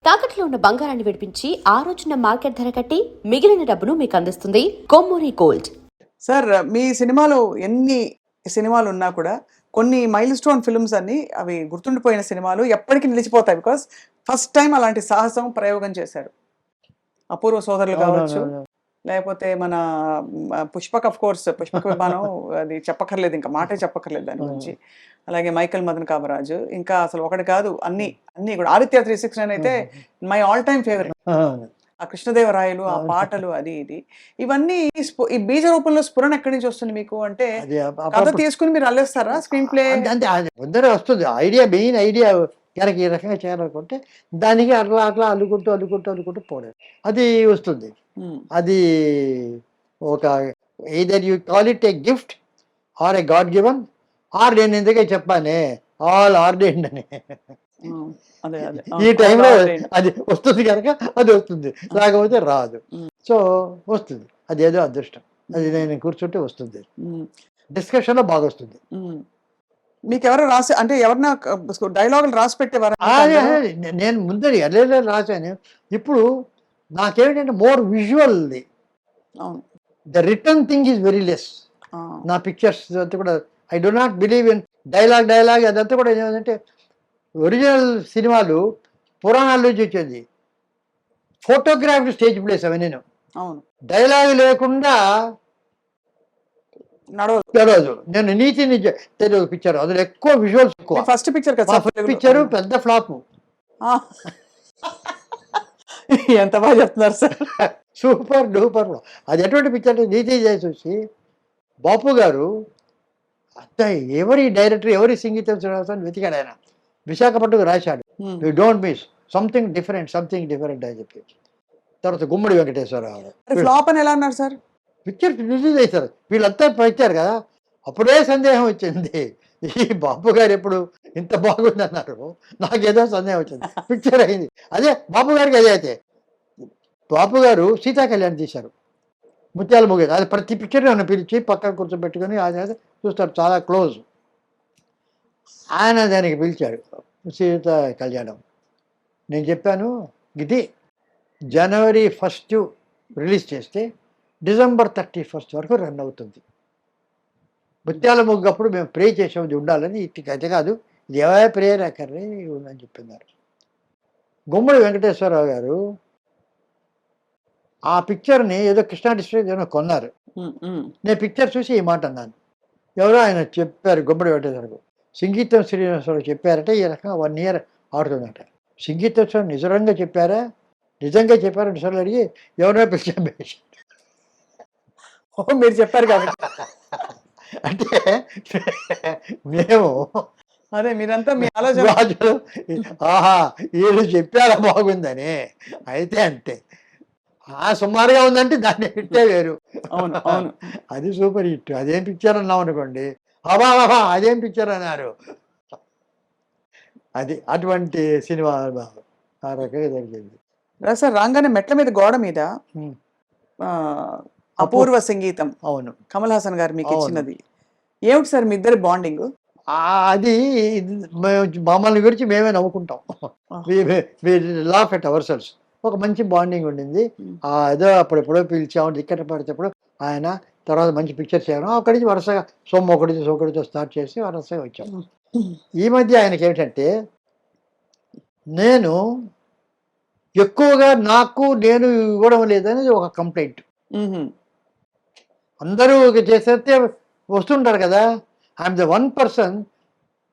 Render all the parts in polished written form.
తాకట్లో ఉన్న బంగారాన్ని విడిపించి ఆ రోజున మార్కెట్ ధర కట్టి మిగిలిన డబ్బును మీకు అందిస్తుంది కొమ్మూరి గోల్డ్. సార్ మీ సినిమాలో ఎన్ని సినిమాలు ఉన్నా కూడా కొన్ని మైల్ స్టోన్ ఫిల్మ్స్ అన్ని అవి గుర్తుండిపోయిన సినిమాలు ఎప్పటికీ నిలిచిపోతాయి. బికాస్ ఫస్ట్ టైం అలాంటి సాహసం ప్రయోగం చేశారు. అపూర్వ సోదరులు కావచ్చు, లేకపోతే మన పుష్పక్, ఆఫ్ కోర్స్ పుష్పక విమానం, అది చెప్పక్కర్లేదు, ఇంకా మాటే చెప్పక్కర్లేదు దాని గురించి. అలాగే మైకల్ మదన్ కామరాజు, ఇంకా అసలు ఒకటి కాదు అన్ని అన్ని కూడా. ఆదిత్య 369 అయితే మై ఆల్ టైమ్ ఫేవరెట్. ఆ కృష్ణదేవరాయలు, ఆ పాటలు, అది ఇది ఇవన్నీ ఈ బీజ రూపంలో స్ఫురణ ఎక్కడి నుంచి వస్తుంది మీకు? అంటే కథ తీసుకుని మీరు అల్లేస్తారా స్క్రీన్ ప్లే? అంటే ముందరే వస్తుంది ఐడియా, మెయిన్ ఐడియా కనుక ఈ రకంగా చేయాలనుకుంటే దానికి అట్లా అట్లా అల్లుకుంటూ అల్లుకుంటూ అల్లుకుంటూ పోలేదు, అది వస్తుంది. అది ఒక either you call it a gift or a god given, or నేను ఎందుకే చెప్పానే ఆల్ ఆర్డెండ్ అని. ఈ టైంలో అది వస్తుంది కనుక అది వస్తుంది, లేకపోతే రాదు. సో వస్తుంది, అది ఏదో అదృష్టం. అది నేను కూర్చుంటే వస్తుంది, డిస్కషన్లో బాగా వస్తుంది. మీకు ఎవరు రాసి, అంటే ఎవరన్నా డైలాగులు రాసి పెట్టేవారు? నేను ముందర ఎలా రాశాను. ఇప్పుడు నాకేమిటంటే మోర్ విజువల్ది, the return thing is very less. నా పిక్చర్స్ అంతా కూడా I do not believe in dialogue అదంతా కూడా ఏమంటే ఒరిజినల్ సినిమాలు పురాణాల నుంచి వచ్చేది, ఫోటోగ్రాఫీ స్టేజ్ ప్లేస్ అవన్నీ. అవును, డైలాగ్ లేకుండా నడవదు. నేను నీతి తెలుగు పిక్చర్ అందులో ఎక్కువ విజువల్స్ ఎక్కువ. ఫస్ట్ పిక్చర్ పిక్చర్ పెద్ద ఫ్లాప్. ఎంత బాగా చెప్తున్నారు సార్, సూపర్ డూపర్. అది ఎటువంటి పిక్చర్ అంటే నీతి చేసి వచ్చి బాపు గారు అంత ఎవరి డైరెక్టర్ ఎవరి సంగీతం శ్రీనివాసన్ వెతికాడు. ఆయన విశాఖపట్నం రాశాడు, you don't miss something different అని చెప్పి. తర్వాత గుమ్మడి వెంకటేశ్వరరావు ఫ్లాప్ అని ఎలా అన్నారు సార్? పిక్చర్ రిలీజ్ చేశారు, వీళ్ళంతా పెట్టారు కదా. అప్పుడే సందేహం వచ్చింది, ఈ బాబు గారు ఎప్పుడు ఇంత బాగుంది అన్నారు. నాకేదో సందేహం వచ్చింది, పిక్చర్ అయింది. అదే బాబు గారికి అదే. అయితే బాబు గారు సీతా కళ్యాణ్ తీశారు, ముత్యాల ముగ్గ. అది ప్రతి పిక్చర్ నన్ను పిలిచి పక్కన కూర్చోబెట్టుకొని ఆయన చూస్తారు, చాలా క్లోజ్. ఆయన దానికి పిలిచాడు సీతా కళ్యాణం. నేను చెప్పాను, ఇది జనవరి 1 రిలీజ్ చేస్తే డిసెంబర్ 31 వరకు రన్ అవుతుంది. ముత్యాల ముగ్గప్పుడు మేము ప్రే చేసాము ఉండాలని, ఇటు అయితే కాదు ఇది ఏవే ప్రేయర్ అక్కర్రే ఉందని చెప్పినారు. గుమ్మడి వెంకటేశ్వరరావు గారు ఆ పిక్చర్ని ఏదో కృష్ణా డిస్ట్రిక్ట్ ఏదో కొన్నారు. నేను పిక్చర్ చూసి ఈ మాట అన్నాను. ఎవరో ఆయన చెప్పారు, గుమ్మడి వెంకటేశ్వరరావు సంగీతం శ్రీనివాసరావు చెప్పారట, ఈ రకంగా 1 ఇయర్ ఆడుతుందట. సంగీతం నిజంగా చెప్పారా నిజంగా అడిగి ఎవరో పిక్చర్ వేశారు. మీరు చెప్పారు కాబట్టి అంటే మేము అదే మీరంతా మీ ఆలోచన, ఆహా వీళ్ళు చెప్పారా బాగుందని. అయితే అంతే, సుమారుగా ఉందంటే దాన్ని హిట్టే వేరు. అవును అవును, అది సూపర్ హిట్. అదేం పిక్చర్ అన్నాం అనుకోండి, అబా అదేం పిక్చర్ అన్నారు. అది అటువంటి సినిమా ఆ రకంగా జరిగింది. సార్ రాగానే మెట్ల మీద గోడ మీద అపూర్వ సంగీతం, అవును, కమల్ హాసన్ గారు మీకు ఇచ్చినది ఏమిటి సార్ మీ ఇద్దరి బాండింగ్? అది మమ్మల్ని గురించి మేమే నవ్వుకుంటాం, లాఫ్ ఎట్ అవర్ సెల్స్. ఒక మంచి బాండింగ్ ఉండింది. ఏదో అప్పుడెప్పుడో పిలిచాము టికెట్ పడితేప్పుడు ఆయన. తర్వాత మంచి పిక్చర్ చేయడం, అక్కడి నుంచి వరుసగా సోమొకటితో స్టార్ట్ చేసి వరుసగా వచ్చాము. ఈ మధ్య ఆయనకి ఏమిటంటే, నేను ఎక్కువగా నేను ఇవ్వడం లేదనేది ఒక కంప్లైంట్. అందరూ చేసేస్తే వస్తుంటారు కదా, I'm the 1%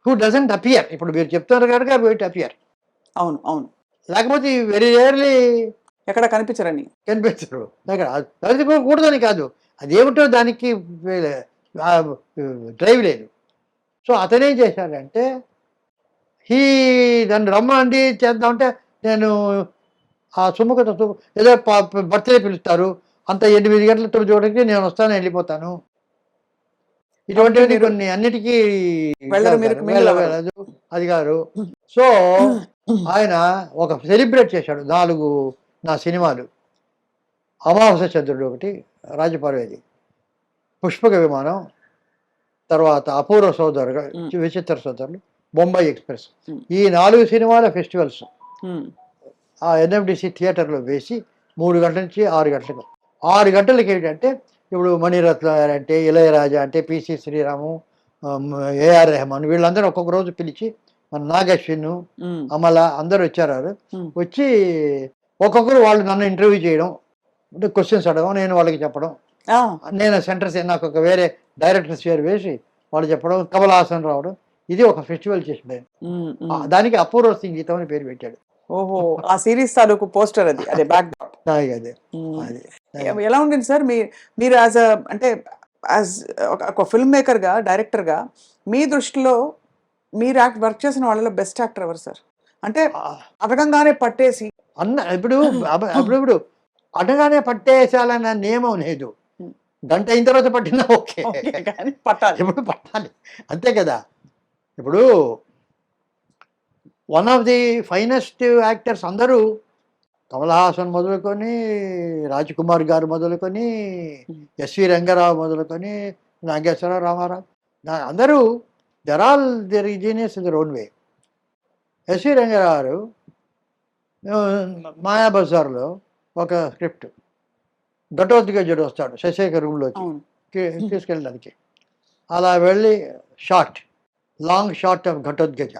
who doesn't appear. ఇప్పుడు మీరు చెప్తున్నారు కనుక వెయిట్ అపియర్. అవును అవును, లేకపోతే వెరీ రేర్లీ ఎక్కడ కనిపించరు. అది కూడదని కాదు, అదేమిటో దానికి డ్రైవ్ లేదు. సో అతనేం చేశాడంటే, నన్ను రమ్మండి చేద్దామంటే, నేను ఆ సుముఖతో ఏదో బర్త్డే పిలుస్తారు, అంత 8 గంటల 9 గంటలకి నేను వస్తాను, వెళ్ళిపోతాను. ఇటువంటివి కొన్ని అన్నిటికీ వెళ్ళదు అది గారు. సో ఆయన ఒక సెలబ్రేట్ చేశాడు 4 నా సినిమాలు. అమావాస్య చంద్రుడు ఒకటి, రాజపర్వేది, పుష్పక విమానం, తర్వాత అపూర్వ సోదరు, విచిత్ర సోదరులు, బొంబాయి ఎక్స్ప్రెస్. ఈ 4 సినిమాల ఫెస్టివల్స్ ఆ ఎన్ఎండిసి థియేటర్లో వేసి 3 గంటల నుంచి 6 గంటలకు 6 గంటలకి ఏంటంటే ఇప్పుడు మణిరత్న గారు అంటే, ఇళయరాజా అంటే, పిసి శ్రీరాము, ఏఆర్ రెహమాన్ వీళ్ళందరూ ఒక్కొక్క రోజు పిలిచి మన నాగశ్విన్, అమల అందరూ వచ్చారు. వచ్చి ఒక్కొక్కరు వాళ్ళు నన్ను ఇంటర్వ్యూ చేయడం, అంటే క్వశ్చన్స్ అడగడం, నేను వాళ్ళకి చెప్పడం, నేను సెంటర్స్ నాకు ఒక వేరే డైరెక్టర్స్ పేరు వేసి వాళ్ళు చెప్పడం, కమల్ హాసన్ రావడం. ఇది ఒక ఫెస్టివల్ చేసింది. దానికి అపూర్వ సంగీతం అని పేరు పెట్టాడు. ఓహో, ఆ సిరీస్ తాలూకు పోస్టర్ అది, అదే బ్యాక్ డ్రాప్. అదే ఎలా ఉంటుంది సార్ మీరు యాజ్ అంటే యాజ్ ఒక ఫిల్మ్ మేకర్ గా, డైరెక్టర్ గా మీ దృష్టిలో మీరు వర్క్ చేసిన వాళ్ళలో బెస్ట్ యాక్టర్ ఎవరు సార్? అంటే అడగంగానే పట్టేసి ఇప్పుడు అడగానే పట్టేసాలన్న నియమం లేదు. గంట అయిన తర్వాత పట్టినా ఓకే, పట్టాలి, ఇప్పుడు పట్టాలి అంతే కదా. ఇప్పుడు one of the finest actors అందరూ కమల్ హాసన్ మొదలుకొని, రాజ్ కుమార్ గారు మొదలుకొని, ఎస్వి రంగారావు మొదలుకొని, నాగేశ్వరరావు, రామారావు అందరూ they're all their genius in their own way. SV Ranga Rao గారు మాయాబజార్లో ఒక స్క్రిప్ట్, ఘటోద్గజుడు వస్తాడు శశేఖర్ రూమ్లోకి తీసుకెళ్ళడానికి. అలా వెళ్ళి shot, long shot of Ghatodgaja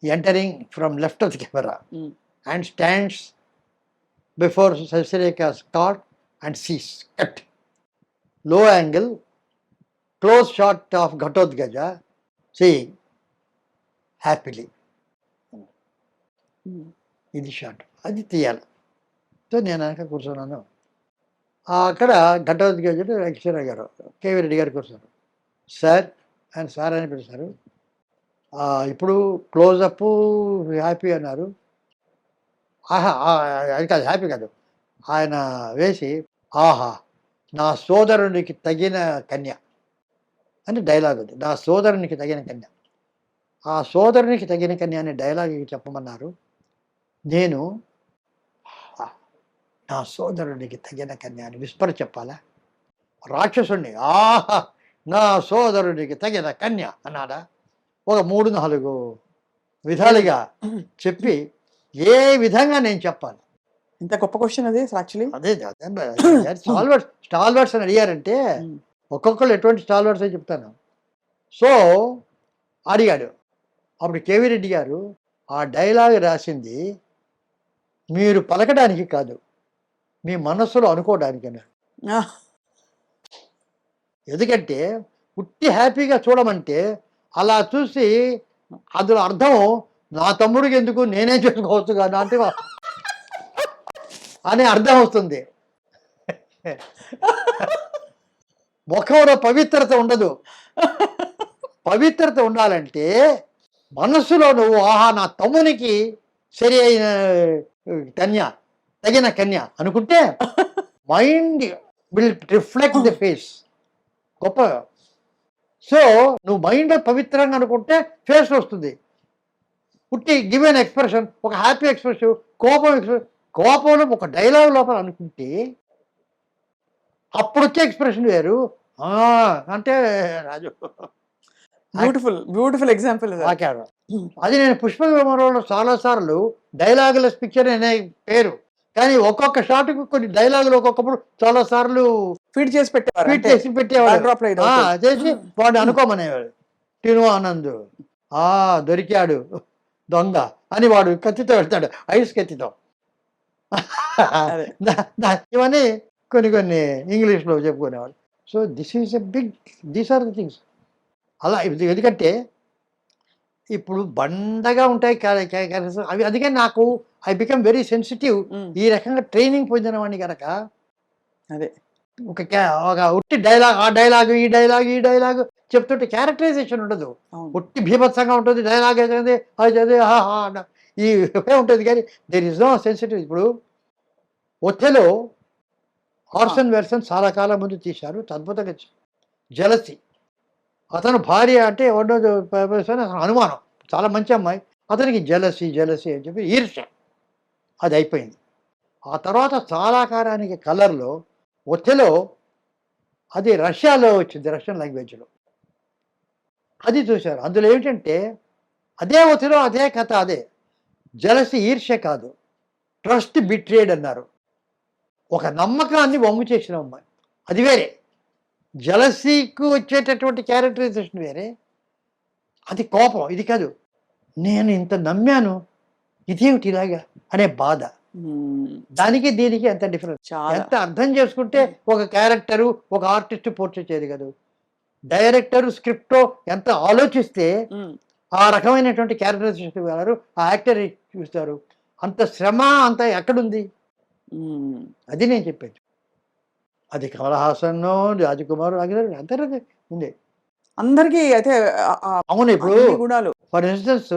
entering from left of the camera and stands before Sasireka's cart and sees. Cut. Low angle, close shot of Ghatotkacha seeing happily. ఇది shot, అది తీయాలి. సో నేను వెనక కూర్చున్నాను. అక్కడ ఘటోద్గజుడు వెంకటేశ్వర గారు, కేవీ రెడ్డి గారు కూర్చున్నారు. సార్ ఆయన సార్ అని పిలిచారు. ఇప్పుడు క్లోజప్ హ్యాపీ అన్నారు. అది కాదు, హ్యాపీ కాదు, ఆయన వేసి ఆహా నా సోదరునికి తగిన కన్య అని డైలాగ్ ఉంది. నా సోదరునికి తగిన కన్య, ఆ సోదరునికి తగిన కన్య అనే డైలాగ్ చెప్పమన్నారు. నేను నా సోదరునికి తగిన కన్య అని విస్పర్ చెప్పాలా? రాక్షసుణ్ణి ఆహా నా సోదరునికి తగిన కన్య అన్నాడా? ఒక 3-4 విధాలుగా చెప్పి ఏ విధంగా నేను చెప్పాలి? ఇంత గొప్ప క్వశ్చన్ అది యాక్చువల్లీ. అదే స్టాల్వర్డ్స్ అని అడిగారంటే ఒక్కొక్కరు ఎటువంటి స్టాల్వర్డ్స్ అని చెప్తాను. సో అడిగాడు. అప్పుడు కేవీ రెడ్డి గారు ఆ డైలాగ్ రాసింది మీరు పలకడానికి కాదు, మీ మనస్సులో అనుకోవడానికి అన్నాడు. ఎందుకంటే ఉట్టి హ్యాపీగా చూడమంటే అలా చూసి అందులో అర్థం నా తమ్ముడికి ఎందుకు, నేనే చేసుకోవచ్చు కదా అంటే అనే అర్థం వస్తుంది. ముఖంలో పవిత్రత ఉండదు. పవిత్రత ఉండాలంటే మనస్సులో నువ్వు ఆహా నా తమ్మునికి సరి అయిన కన్య, తగిన కన్య అనుకుంటే mind will reflect the face. గొప్ప. సో నువ్వు మైండ్ పవిత్రంగా అనుకుంటే ఫేస్ వస్తుంది. పుట్టి గివెన్ ఎక్స్ప్రెషన్, ఒక హ్యాపీ ఎక్స్ప్రెషన్, కోపంలో ఒక డైలాగ్ లోపల అనుకుంటే అప్పుడు వచ్చే ఎక్స్ప్రెషన్ వేరు. అంటే రాజు బ్యూటిఫుల్ ఎగ్జాంపుల్. అది నేను పుష్ప విమానంలో చాలాసార్లు డైలాగులెస్ పిక్చర్ అనే పేరు, కానీ ఒక్కొక్క షాట్కు కొన్ని డైలాగులు ఒక్కొక్కప్పుడు చాలా సార్లు ఫీడ్ చేసి పెట్టేవాడు చేసి వాడు అనుకోమనేవాడు. టిను ఆనంద్ దొరికాడు దొంగ అని వాడు కత్తితో వెళ్తాడు, ఐస్ కత్తితో. ఇవన్నీ కొన్ని ఇంగ్లీష్లో చెప్పుకునేవాడు. So these are the things. అలా ఎందుకంటే ఇప్పుడు బండగా ఉంటాయి అవి. అందుకే నాకు ఐ బికమ్ వెరీ సెన్సిటివ్. ఈ రకంగా ట్రైనింగ్ పొందిన వాడిని కనుక అదే ఒక ఉట్టి డైలాగ్, ఆ డైలాగు ఈ డైలాగు చెప్తుంటే క్యారెక్టరైజేషన్ ఉండదు. ఉట్టి భీభత్సంగా ఉంటుంది డైలాగ్ అయితే ఈ ఉంటుంది, కానీ దేర్ ఇస్ నో సెన్సిటివ్. ఇప్పుడు ఒథెలో ఆర్సన్ వెల్సన్ చాలా కాలం ముందు తీశారు, అద్భుతంగా జలసి. అతను భార్య అంటే అనుమానం, చాలా మంచి అమ్మాయి, అతనికి జలసి అని చెప్పి ఈర్ష్య, అది అయిపోయింది. ఆ తర్వాత చాలా కాలానికి కలర్లో ఒథెలో, అది రష్యాలో వచ్చింది, రష్యన్ లాంగ్వేజ్లో, అది చూశారు. అందులో ఏమిటంటే అదే ఒథెలో అదే కథ, అదే జలసి ఈర్ష్య కాదు, ట్రస్ట్ బిట్రేడ్ అన్నారు. ఒక నమ్మకాన్ని వమ్ము చేసిన అమ్మాయి, అది వేరే. జలసీకు వచ్చేటటువంటి క్యారెక్టరైజేషన్ వేరే, అది కోపం. ఇది కాదు, నేను ఇంత నమ్మాను, ఇదేమిటి ఇలాగా అనే బాధ. దానికి దీనికి ఎంత డిఫరెన్స్, చాలా. ఎంత అర్థం చేసుకుంటే ఒక క్యారెక్టరు, ఒక ఆర్టిస్ట్ పోర్ట్రేట్ చేయదు కదా. డైరెక్టర్ స్క్రిప్ట్ ఎంత ఆలోచిస్తే ఆ రకమైనటువంటి క్యారెక్టరైజేషన్ ఇవ్వగలరు, ఆ యాక్టర్ చూస్తారు. అంత శ్రమ అంత ఎక్కడుంది, అది నేను చెప్పేది. అది కమల్ హాసన్, రాజకుమార్, అందరూ ఉంది. అందరికీ అయితే అవును, ఇప్పుడు అన్ని గుణాలు ఫర్ ఇన్స్టెన్స్